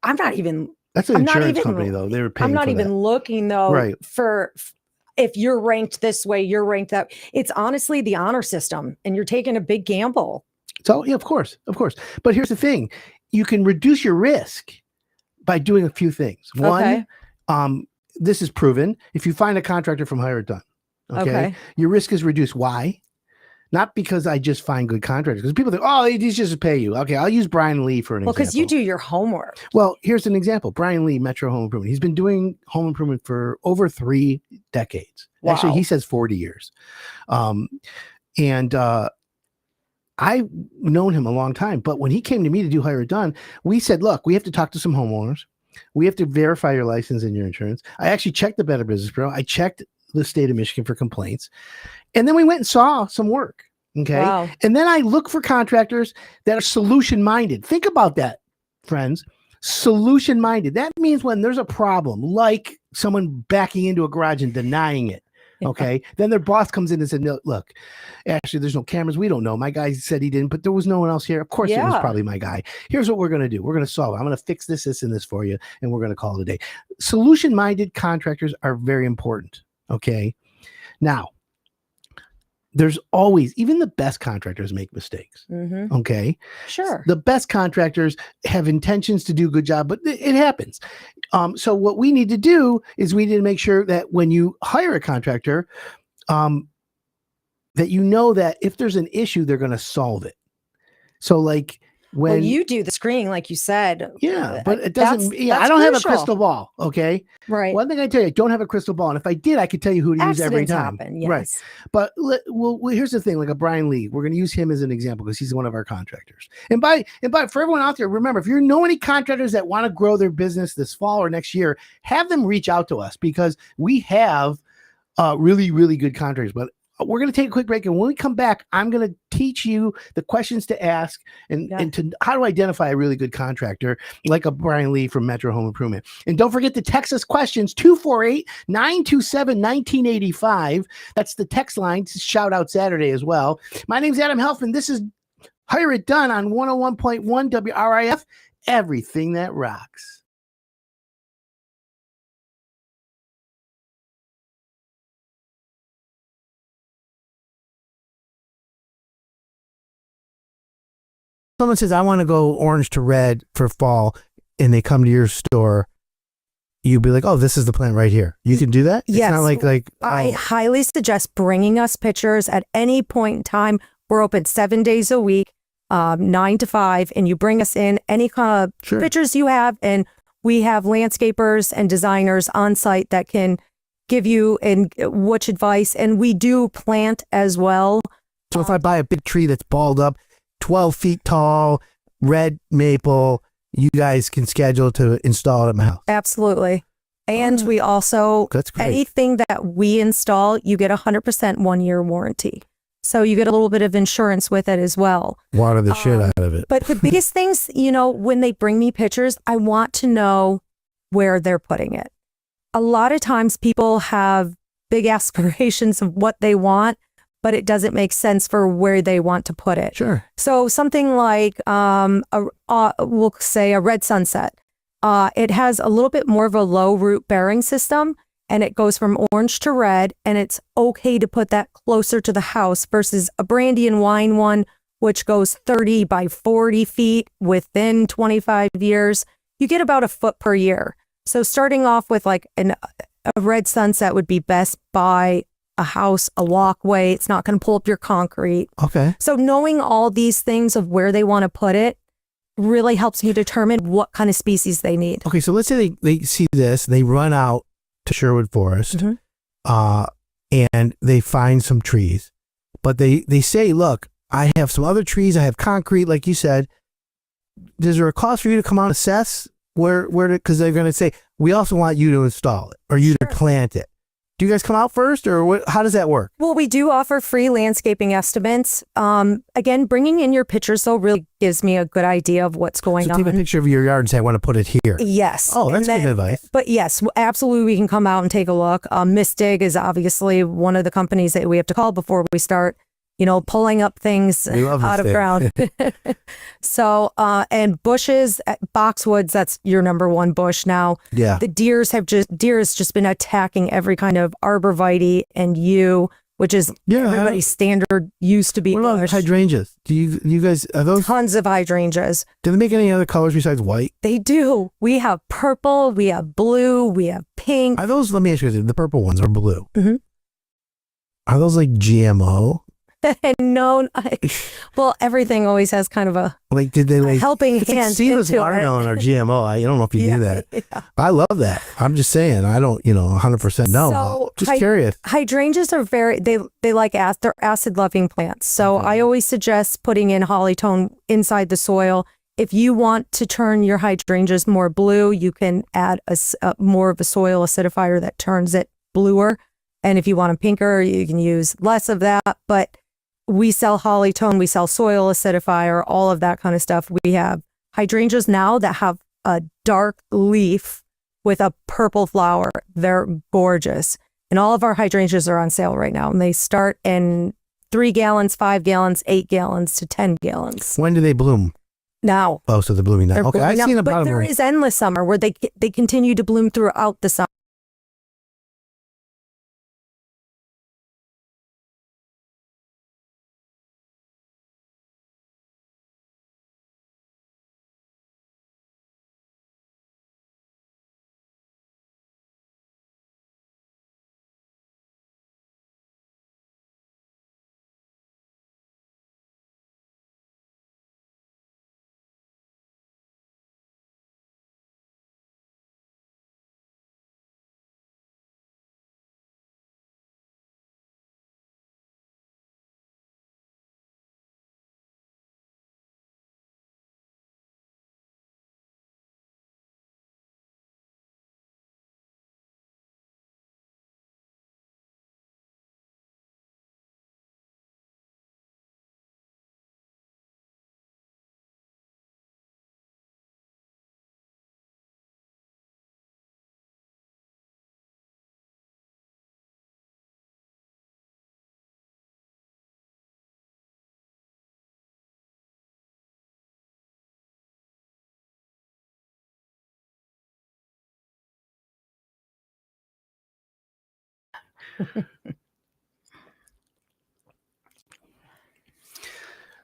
That's an insurance company, though. They were paying. I'm not for even that. looking though Right. for. if you're ranked this way, you're ranked that. It's honestly the honor system, and you're taking a big gamble. So yeah, of course. But here's the thing: you can reduce your risk by doing a few things. One, this is proven. If you find a contractor from Hire It Done, okay, your risk is reduced. Why? Not because I just find good contractors. Because people think, oh, he's just to pay you. Okay, I'll use Brian Lee for an example. Well, because you do your homework. Well, here's an example. Brian Lee, Metro Home Improvement. He's been doing home improvement for over 3 decades. Wow. Actually, he says 40 years. I've known him a long time. But when he came to me to do Hire It Done, we said, look, we have to talk to some homeowners. We have to verify your license and your insurance. I actually checked the Better Business Bureau. I checked the state of Michigan for complaints. And then we went and saw some work. Okay. Wow. And then I look for contractors that are solution minded. Think about that, friends. Solution minded. That means when there's a problem, like someone backing into a garage and denying it. Okay. Then their boss comes in and said, no, look, actually, there's no cameras. We don't know. My guy said he didn't, but there was no one else here. Of course, it was probably my guy. Here's what we're going to do. We're going to solve it. I'm going to fix this, this, and this for you. And we're going to call it a day. Solution minded contractors are very important. Okay. Now, there's always, even the best contractors make mistakes. Mm-hmm. Okay. Sure. The best contractors have intentions to do a good job, but it happens. So what we need to do is we need to make sure that when you hire a contractor, that you know that if there's an issue, they're going to solve it. So like, when you do the screening, like you said, but it doesn't. I don't have a crystal ball. Okay, right. One thing I tell you, I don't have a crystal ball, and if I did, I could tell you who to use every time. Happen, yes. Right. But well, here's the thing: like a Brian Lee, we're going to use him as an example because he's one of our contractors. And by for everyone out there, remember, if you know any contractors that want to grow their business this fall or next year, have them reach out to us because we have really, really good contractors. But we're going to take a quick break, and when we come back, I'm going to teach you the questions to ask and to how to identify a really good contractor, like a Brian Lee from Metro Home Improvement. And don't forget to text us questions 248-927-1985. That's the text line. Shout out Saturday as well. My name's Adam Helfman. This is Hire It Done on 101.1 WRIF. Everything that rocks. Someone says, I want to go orange to red for fall, and they come to your store, you'd be like, oh, this is the plant right here. You can do that? Yes. It's not I highly suggest bringing us pictures at any point in time. We're open 7 days a week, 9 to 5, and you bring us in any kind of pictures you have, and we have landscapers and designers on site that can give you which advice, and we do plant as well. So if I buy a big tree that's balled up, 12 feet tall, red maple, you guys can schedule to install it at my house. Absolutely. And we also, anything that we install, you get 100% 1-year warranty. So you get a little bit of insurance with it as well. Water the shit out of it. But the biggest things, when they bring me pictures, I want to know where they're putting it. A lot of times people have big aspirations of what they want, but it doesn't make sense for where they want to put it. Sure. So something like, we'll say a red sunset. It has a little bit more of a low root bearing system, and it goes from orange to red, and it's okay to put that closer to the house versus a brandy and wine one, which goes 30 by 40 feet within 25 years. You get about a foot per year. So starting off with like a red sunset would be best by a house, a walkway. It's not going to pull up your concrete. Okay. So knowing all these things of where they want to put it really helps you determine what kind of species they need. Okay, so let's say they see this, they run out to Sherwood Forest, and they find some trees, but they say, look, I have some other trees, I have concrete, like you said. Is there a cost for you to come out and assess because they're going to say, we also want you to install it or you to plant it. Do you guys come out first, or how does that work? Well, we do offer free landscaping estimates. Again, bringing in your pictures, though, really gives me a good idea of what's going on. So take a picture of your yard and say, I want to put it here. Yes. Oh, that's good advice. But yes, absolutely, we can come out and take a look. Mistig is obviously one of the companies that we have to call before we start. pulling up things We love out this of ground. So, and bushes, boxwoods, that's your number one bush now. Yeah. The deer has just been attacking every kind of arborvitae and yew, which is everybody's standard used to be. What about hydrangeas? Do you guys, are those? Tons of hydrangeas. Do they make any other colors besides white? They do. We have purple, we have blue, we have pink. Are those, let me ask you, the purple ones are blue. Mm-hmm. Are those like GMO? No, well, everything always has kind of a did they helping it's like hand seedless into watermelon it. or GMO. I don't know if you knew that. Yeah. I love that. I'm just saying. I don't, 100% know. So Just curious. Hydrangeas are they like they're acid loving plants. So I always suggest putting in hollytone inside the soil. If you want to turn your hydrangeas more blue, you can add more of a soil acidifier that turns it bluer. And if you want them pinker, you can use less of that. But we sell hollytone, we sell soil acidifier, all of that kind of stuff. We have hydrangeas now that have a dark leaf with a purple flower. They're gorgeous. And all of our hydrangeas are on sale right now. And they start in 3 gallons, 5 gallons, 8 gallons to 10 gallons. When do they bloom? Now. Oh, so they're blooming now. Okay, I've seen but there is endless summer where they continue to bloom throughout the summer.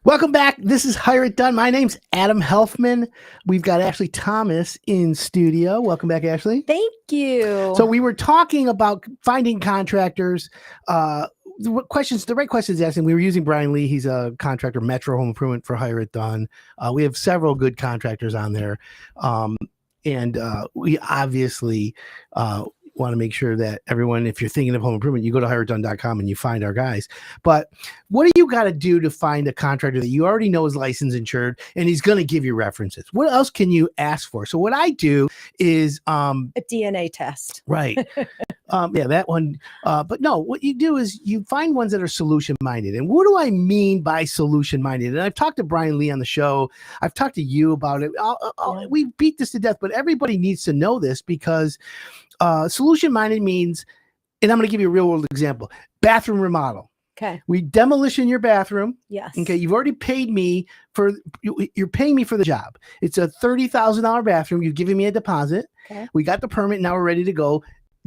Welcome back. This is Hire It Done. My name's Adam Helfman. We've got Ashley Thomas in studio. Welcome back, Ashley. Thank you. So we were talking about finding contractors. The right questions asking. We were using Brian Lee. He's a contractor, Metro Home Improvement for Hire It Done. We have several good contractors on there. And we obviously want to make sure that everyone, if you're thinking of home improvement, you go to hireitdone.com and you find our guys. But what do you got to do to find a contractor that you already know is licensed, insured, and he's going to give you references? What else can you ask for? So what I do is a DNA test. Right. Yeah, that one. But no, what you do is you find ones that are solution minded. And what do I mean by solution minded? And I've talked to Brian Lee on the show. I've talked to you about it. We beat this to death, but everybody needs to know this because solution minded means, and I'm going to give you a real world example, bathroom remodel. Okay. We demolition your bathroom. Yes. Okay. You've already paid me you're paying me for the job. It's a $30,000 bathroom. You've given me a deposit. Okay. We got the permit. Now we're ready to go.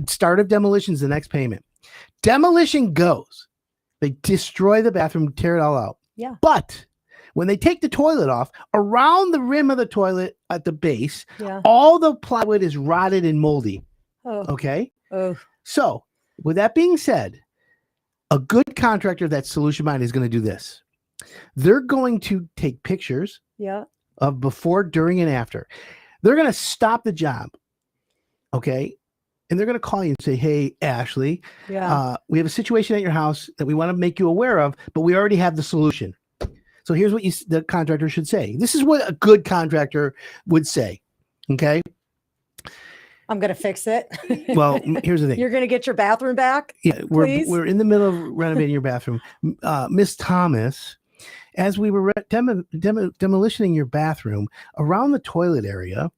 Start of demolition is the next payment. Demolition goes. They destroy the bathroom, tear it all out. Yeah. But when they take the toilet off, around the rim of the toilet at the base, Yeah. all the plywood is rotted and moldy. Oh. Okay. Oh. So with that being said, a good contractor that's solution minded is going to do this. They're going to take pictures Yeah. of before, during, and after. They're going to stop the job. Okay. And they're going to call you and say, hey, Ashley, Yeah. we have a situation at your house that we want to make you aware of, but we already have the solution. So here's what the contractor should say. This is what a good contractor would say. Okay. I'm going to fix it. Well, here's the thing. You're going to get your bathroom back? Yeah, we're in the middle of renovating your bathroom. Miss Thomas, as we were demolitioning your bathroom, around the toilet area,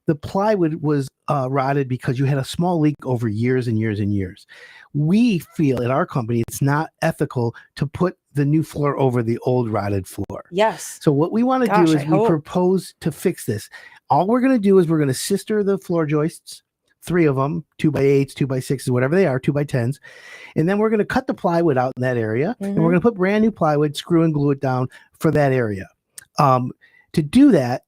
the plywood was rotted because you had a small leak over years and years and years. We feel at our company it's not ethical to put the new floor over the old rotted floor. Yes. So what we want to do Gosh, is I we hope. propose to fix this. All we're going to do is we're going to sister the floor joists, 3 of them, 2x8s, 2x6s, whatever they are, 2x10s. And then we're going to cut the plywood out in that area. And we're going to put brand new plywood, screw and glue it down for that area. To do that,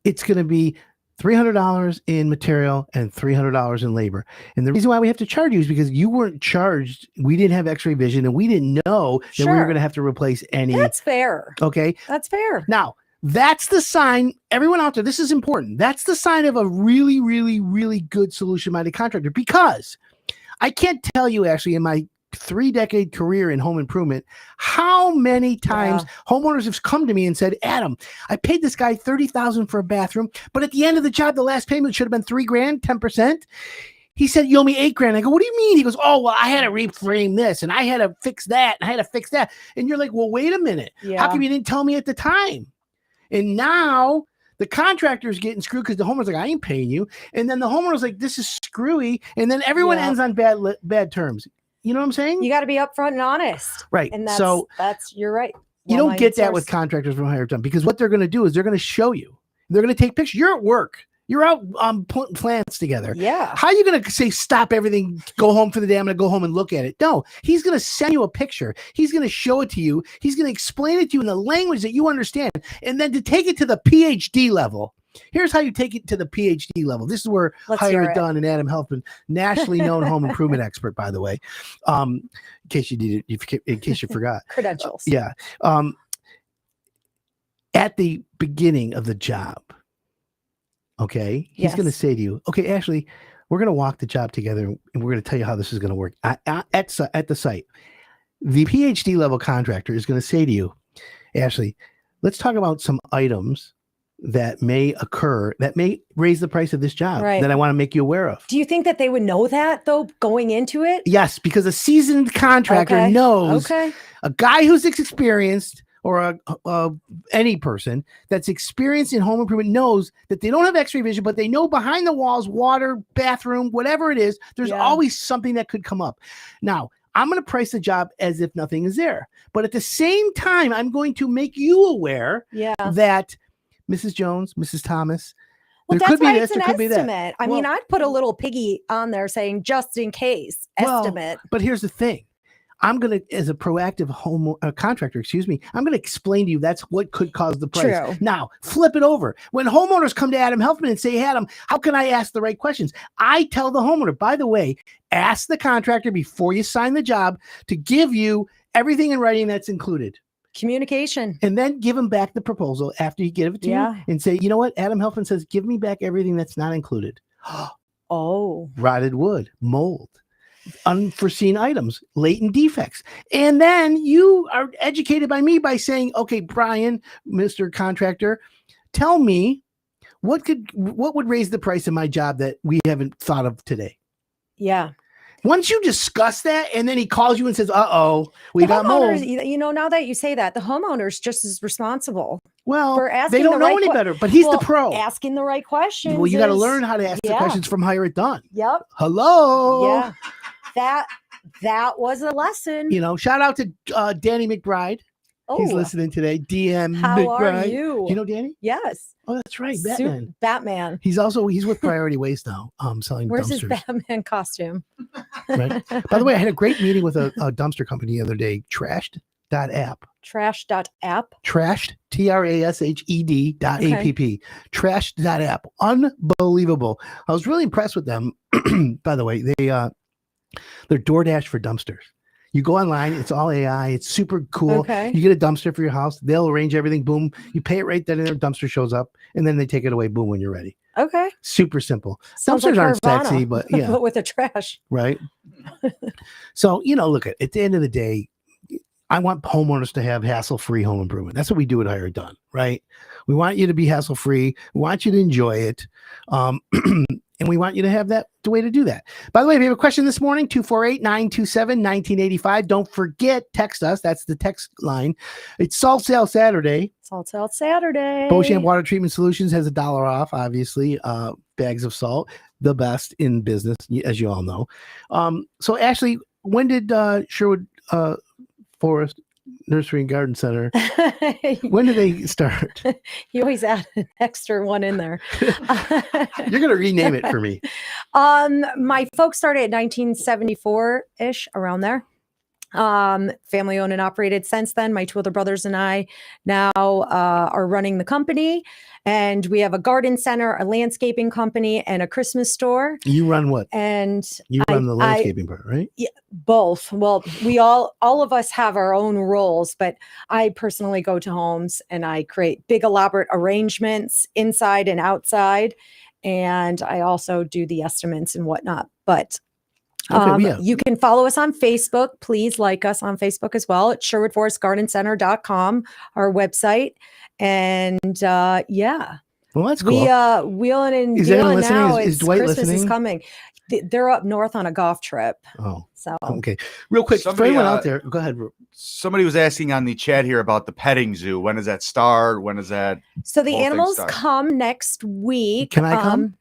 it's going to be $300 in material and $300 in labor. And the reason why we have to charge you is because you weren't charged. We didn't have x-ray vision and we didn't know that we were going to have to replace any. That's fair. Okay. That's fair. Now, that's the sign, everyone out there, this is important. That's the sign of a really, really, really good solution-minded contractor, because I can't tell you actually in my 3-decade career in home improvement how many times homeowners have come to me and said, Adam, I paid this guy $30,000 for a bathroom, but at the end of the job, the last payment should have been $3,000, 10%. He said, you owe me $8,000. I go, what do you mean? He goes, oh, well, I had to reframe this and I had to fix that and I had to fix that. And you're like, well, wait a minute. How come you didn't tell me at the time? And now the contractor's getting screwed because the homeowner's like, I ain't paying you. And then the homeowner's like, this is screwy. And then everyone ends on bad terms. You know what I'm saying? You got to be upfront and honest. Right. And that's you're right. You don't get that with contractors from higher time, because what they're going to do is they're going to show you. They're going to take pictures. You're at work. You're out putting plants together. Yeah. How are you going to say, stop everything, go home for the day, I'm going to go home and look at it? No, he's going to send you a picture. He's going to show it to you. He's going to explain it to you in the language that you understand. And then to take it to the PhD level, here's how you take it to the PhD level. This is where Hire It Done and Adam Helfman, nationally known home improvement expert, by the way, in case you need it, in case you forgot. Credentials. At the beginning of the job, okay, he's going to say to you, okay, Ashley, we're going to walk the job together and we're going to tell you how this is going to work at the site. The PhD level contractor is going to say to you, Ashley, let's talk about some items that may occur that may raise the price of this job that I want to make you aware of. Do you think that they would know that though going into it? Yes, because a seasoned contractor knows a guy who's experienced, or any person that's experienced in home improvement knows that they don't have x-ray vision, but they know behind the walls, water, bathroom, whatever it is, there's always something that could come up. Now, I'm going to price the job as if nothing is there. But at the same time, I'm going to make you aware that Mrs. Jones, Mrs. Thomas, well, there that's could be why this, it's an there could be estimate. that. I mean, I'd put a little piggy on there saying just in case estimate. But here's the thing. I'm going to, as a proactive contractor, I'm going to explain to you that's what could cause the price. True. Now, flip it over. When homeowners come to Adam Helfman and say, hey, Adam, how can I ask the right questions? I tell the homeowner, by the way, ask the contractor before you sign the job to give you everything in writing that's included. Communication. And then give him back the proposal after you give it to you and say, you know what? Adam Helfman says, give me back everything that's not included. Rotted wood, mold, unforeseen items, latent defects. And then you are educated by me by saying, okay, Brian, Mr. Contractor, tell me what would raise the price of my job that we haven't thought of today. Yeah. Once you discuss that, and then he calls you and says, we got mold. You know, now that you say that, the homeowner's just as responsible. Well, for asking they don't know any better, but he's the pro. Asking the right questions. Well, you got to learn how to ask the questions from Hire It Done. Yep. Hello. Yeah. That was a lesson. You know, shout out to Danny McBride. Oh, he's listening today. DM how McBride. Are you? You know Danny? Yes. Oh, that's right. Batman. He's with Priority Waste now. Selling Where's dumpsters. His Batman costume? Right. By the way, I had a great meeting with a dumpster company the other day. Trashed.app. Trash.app. Trashed. TRASHED.app. Trashed.app. Unbelievable. I was really impressed with them. By the way, they're DoorDash for dumpsters. You go online, it's all AI, it's super cool. Okay. You get a dumpster for your house, they'll arrange everything, boom, you pay it right then and their dumpster shows up, and then they take it away, boom, when you're ready. Okay. Super simple. Sounds Dumpsters like aren't Carvana, sexy, but yeah. But with the trash. Right. So, look, at the end of the day, I want homeowners to have hassle-free home improvement. That's what we do at Hire It Done, right? We want you to be hassle-free. We want you to enjoy it. And we want you to have the way to do that. By the way, if you have a question this morning, 248-927-1985. Don't forget, text us. That's the text line. It's Salt Sale Saturday. Salt Sale Saturday. Beauchamp Water Treatment Solutions has $1 off, obviously. Bags of salt, the best in business, as you all know. So, Ashley, when did Sherwood Forest Nursery and Garden Center. When did they start? You always add an extra one in there. You're going to rename it for me. My folks started at 1974-ish, around there. Family owned and operated since then. My two older brothers and I now are running the company, and we have a garden center, a landscaping company, and a Christmas store. You run what? And you run the landscaping part, right? Yeah, both. Well, we all of us have our own roles, but I personally go to homes and I create big elaborate arrangements inside and outside. And I also do the estimates and whatnot. But you can follow us on Facebook. Please like us on Facebook as well at SherwoodForestGardenCenter.com, our website. And yeah. Well, that's cool. Wheeling and is anyone dealing now. Is Dwight Christmas listening? is coming. They're up north on a golf trip. Oh, so okay. Real quick, for anyone out there, go ahead. Somebody was asking on the chat here about the petting zoo. When does that start? When does that? So the animals come next week. Can I come?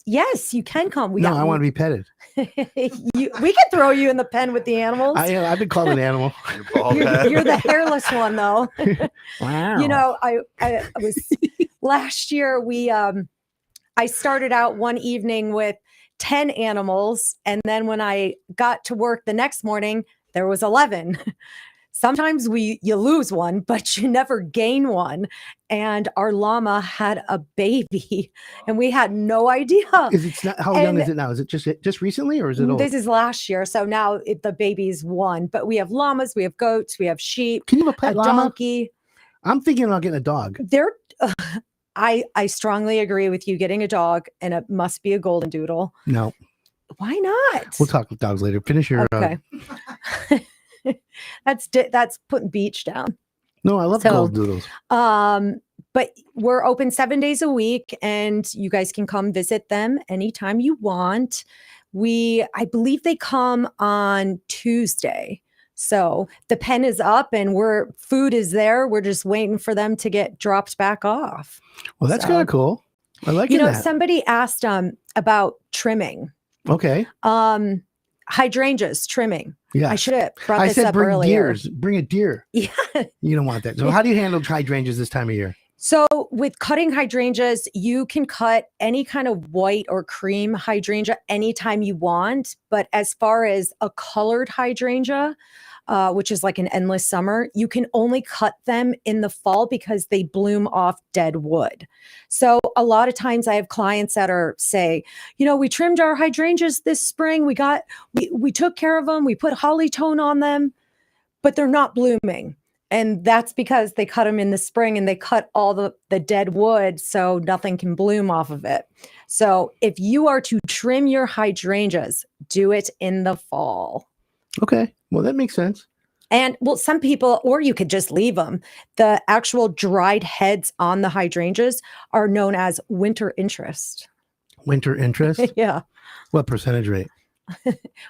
Yes, you can come. I want to be petted. We can throw you in the pen with the animals. I've been called an animal. You're the hairless one, though. Wow. You know, I was last year. I started out one evening with 10 animals, and then when I got to work the next morning, there was 11. Sometimes you lose one, but you never gain one. And our llama had a baby, and we had no idea. How young is it now? Is it just recently, or is it old? This is last year, so now the baby's one. But we have llamas, we have goats, we have sheep. Can you have a pet llama? Donkey. I'm thinking about getting a dog. I strongly agree with you getting a dog, and it must be a golden doodle. No. Why not? We'll talk with dogs later. Finish your. Okay. That's putting beach down. No, I love golden doodles. But we're open 7 days a week, and you guys can come visit them anytime you want. I believe they come on Tuesday. So the pen is up and food is there. We're just waiting for them to get dropped back off. Well, that's kind of cool. I like it. Somebody asked about trimming. Okay. Hydrangeas trimming. Yeah. I should have brought this up earlier. Bring a deer. Yeah. You don't want that. So how do you handle hydrangeas this time of year? So with cutting hydrangeas, you can cut any kind of white or cream hydrangea anytime you want. But as far as a colored hydrangea, which is like an endless summer, you can only cut them in the fall because they bloom off dead wood. So a lot of times I have clients that say, we trimmed our hydrangeas this spring. We took care of them. We put holly tone on them, but they're not blooming. And that's because they cut them in the spring and they cut all the dead wood, so nothing can bloom off of it. So if you are to trim your hydrangeas, do it in the fall. Okay. Well, that makes sense. And some people, or you could just leave them. The actual dried heads on the hydrangeas are known as winter interest. Winter interest? Yeah. What percentage rate?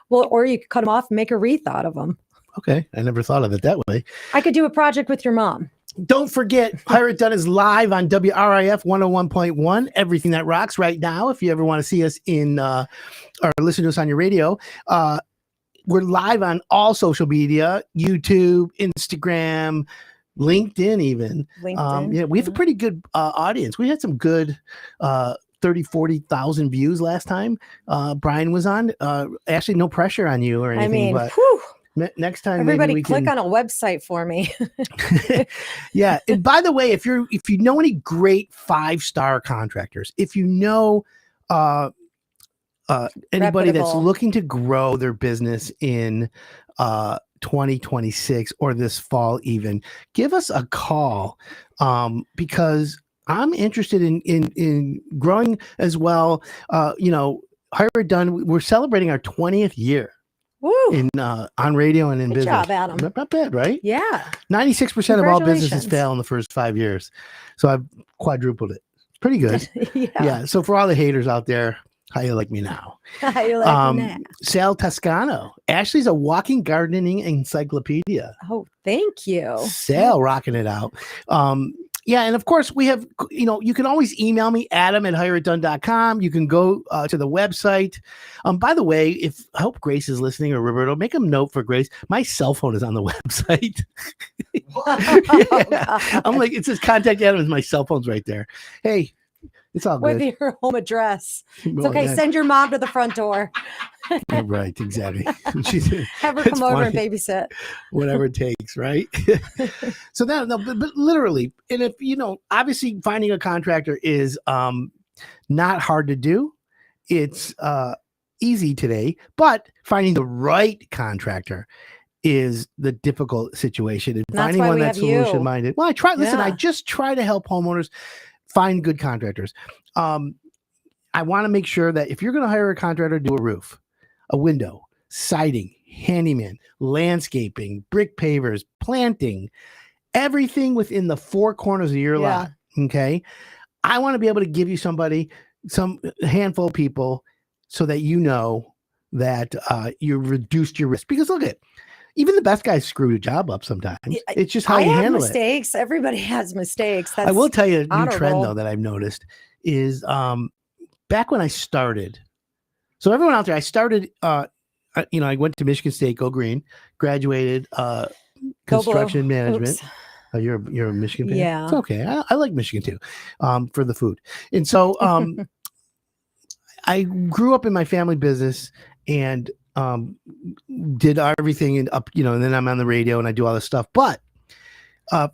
Well, or you could cut them off and make a wreath out of them. Okay. I never thought of it that way. I could do a project with your mom. Don't forget, Hire It Done is live on WRIF 101.1, Everything That Rocks right now. If you ever want to see us or listen to us on your radio, we're live on all social media, YouTube, Instagram, LinkedIn even. LinkedIn. We have a pretty good audience. We had some good 40,000 views last time Brian was on. Actually, no pressure on you or anything. Next time, everybody maybe click on a website for me. Yeah. And by the way, if you know any great 5-star contractors, if you know anybody that's looking to grow their business in 2026 or this fall, even give us a call because I'm interested in growing as well. Hire It Done. We're celebrating our 20th year. Woo. On radio and in Good business. job, Adam. Not bad, right? Yeah. 96% of all businesses fail in the first 5 years. So I've quadrupled it. It's pretty good. Yeah. So for all the haters out there, how you like me now? How you like me now? Sal Toscano. Ashley's a walking gardening encyclopedia. Oh, thank you. Sal rocking it out. Yeah, and of course we have, you can always email me, adam@hireitdone.com. You can go to the website. By the way, I hope Grace is listening, or Roberto, make a note for Grace. My cell phone is on the website. Yeah. I'm like, it says contact Adam, my cell phone's right there. Hey, it's all good. With your home address. It's Well, okay. yeah. Send your mom to the front door. Right, exactly. Have her It's come over and funny. babysit. Whatever it takes, right? So that, no, but literally, and if obviously finding a contractor is not hard to do. It's easy today, but finding the right contractor is the difficult situation. And That's finding why one we that's have you. solution minded. Well, I Yeah. just try to help homeowners find good contractors. I want to make sure that if you're going to hire a contractor, do a roof, a window, siding, handyman, landscaping, brick pavers, planting, everything within the four corners of your lot. Okay. I want to be able to give you some handful of people so that that you reduced your risk. Because look at, even the best guys screw a job up sometimes. It's just how you handle mistakes. Everybody has mistakes. I will tell you a new honorable. trend though that I've noticed is back when I started. So everyone out there, I started, I went to Michigan State, go green, graduated construction management. Oh, you're a Michigan fan? Yeah. It's okay. I like Michigan too, for the food. And so I grew up in my family business and did everything and and then I'm on the radio and I do all this stuff. But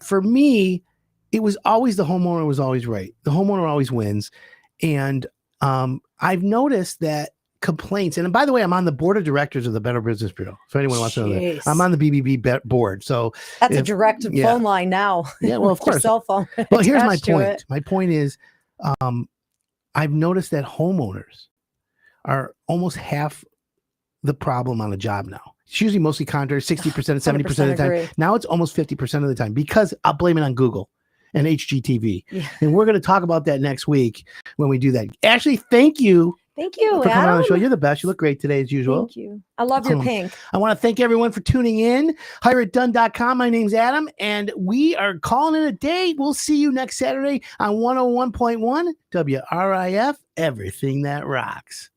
for me, it was always the homeowner was always right. The homeowner always wins. And I've noticed that complaints, and by the way, I'm on the board of directors of the Better Business Bureau. So anyone wants to know that, I'm on the BBB board. So that's a direct phone line now. Yeah, well, of course. Cell phone. Well, here's my point. My point is, I've noticed that homeowners are almost half the problem on a job now. It's usually mostly contractors, 60%, 70% of the time. Agree. Now it's almost 50% of the time because I'll blame it on Google and HGTV. Yeah. And we're going to talk about that next week when we do that. Ashley, thank you. Thank you, for coming Adam. on the show. You're the best. You look great today as usual. Thank you. I love your pink. I want to thank everyone for tuning in. HireItDone.com. My name's Adam, and we are calling it a day. We'll see you next Saturday on 101.1 WRIF, Everything That Rocks.